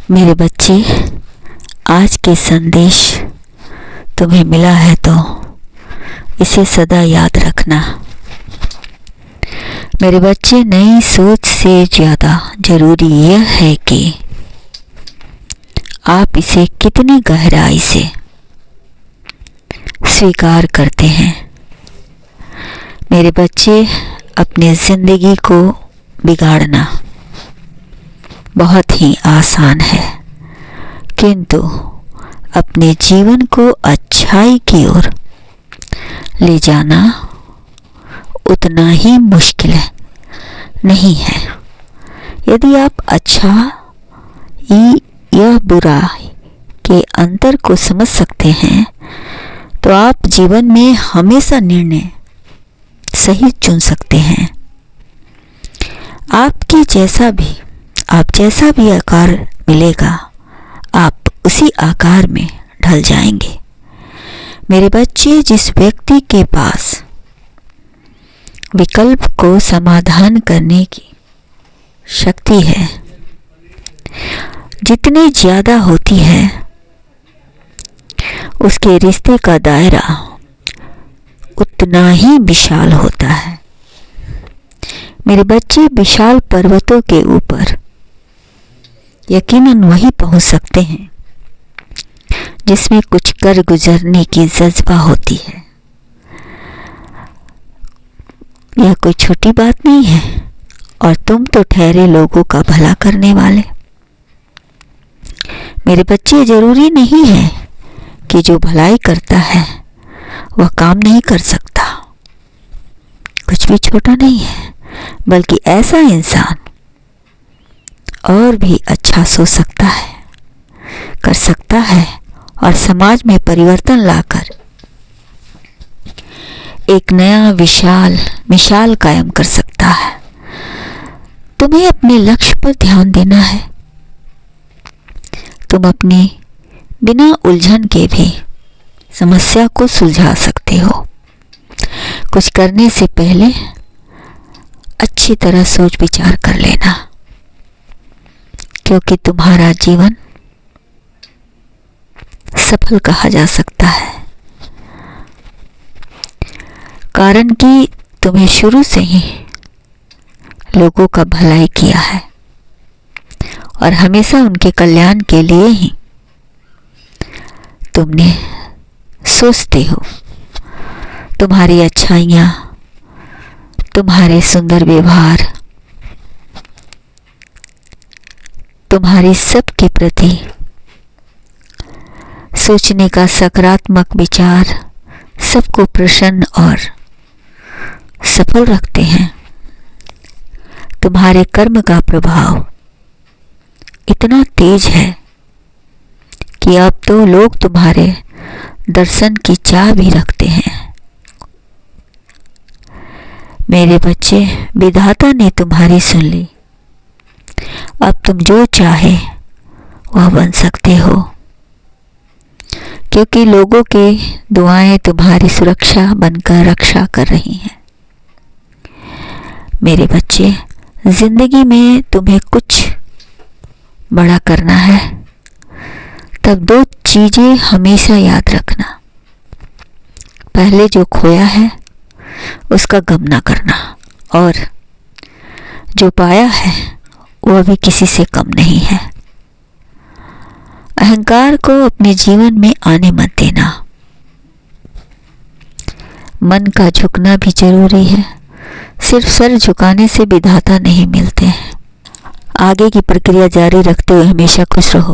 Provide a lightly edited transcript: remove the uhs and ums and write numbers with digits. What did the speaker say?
मेरे बच्चे, आज के संदेश तुम्हें मिला है तो इसे सदा याद रखना। मेरे बच्चे, नई सोच से ज़्यादा ज़रूरी यह है कि आप इसे कितनी गहराई से स्वीकार करते हैं। मेरे बच्चे, अपनी ज़िंदगी को बिगाड़ना बहुत ही आसान है, किंतु अपने जीवन को अच्छाई की ओर ले जाना उतना ही मुश्किल नहीं है। यदि आप अच्छा या बुरा के अंतर को समझ सकते हैं तो आप जीवन में हमेशा निर्णय सही चुन सकते हैं। आप जैसा भी आकार मिलेगा, आप उसी आकार में ढल जाएंगे। मेरे बच्चे, जिस व्यक्ति के पास विकल्प को समाधान करने की शक्ति है जितनी ज़्यादा होती है, उसके रिश्ते का दायरा उतना ही विशाल होता है। मेरे बच्चे, विशाल पर्वतों के ऊपर यकीनन वही पहुंच सकते हैं जिसमें कुछ कर गुजरने की जज्बा होती है। यह कोई छोटी बात नहीं है, और तुम तो ठहरे लोगों का भला करने वाले। मेरे बच्चे, जरूरी नहीं है कि जो भलाई करता है वह काम नहीं कर सकता। कुछ भी छोटा नहीं है, बल्कि ऐसा इंसान और भी अच्छा सोच सकता है, कर सकता है और समाज में परिवर्तन लाकर एक नया विशाल मिसाल कायम कर सकता है। तुम्हें अपने लक्ष्य पर ध्यान देना है। तुम अपनी बिना उलझन के भी समस्या को सुलझा सकते हो। कुछ करने से पहले अच्छी तरह सोच विचार कर लेना, क्योंकि तुम्हारा जीवन सफल कहा जा सकता है, कारण कि तुम्हें शुरू से ही लोगों का भलाई किया है और हमेशा उनके कल्याण के लिए ही तुमने सोचते हो। तुम्हारी अच्छाइयाँ, तुम्हारे सुंदर व्यवहार, तुम्हारी सबके प्रति सोचने का सकारात्मक विचार सबको प्रसन्न और सफल रखते हैं। तुम्हारे कर्म का प्रभाव इतना तेज है कि अब तो लोग तुम्हारे दर्शन की चाह भी रखते हैं। मेरे बच्चे, विधाता ने तुम्हारी सुन ली। अब तुम जो चाहे वह बन सकते हो, क्योंकि लोगों की दुआएं तुम्हारी सुरक्षा बनकर रक्षा कर रही हैं। मेरे बच्चे, जिंदगी में तुम्हें कुछ बड़ा करना है, तब दो चीजें हमेशा याद रखना। पहले, जो खोया है उसका गम ना करना, और जो पाया है वह भी किसी से कम नहीं है। अहंकार को अपने जीवन में आने मत देना। मन का झुकना भी जरूरी है, सिर्फ सर झुकाने से विधाता नहीं मिलते हैं। आगे की प्रक्रिया जारी रखते हुए हमेशा खुश रहो।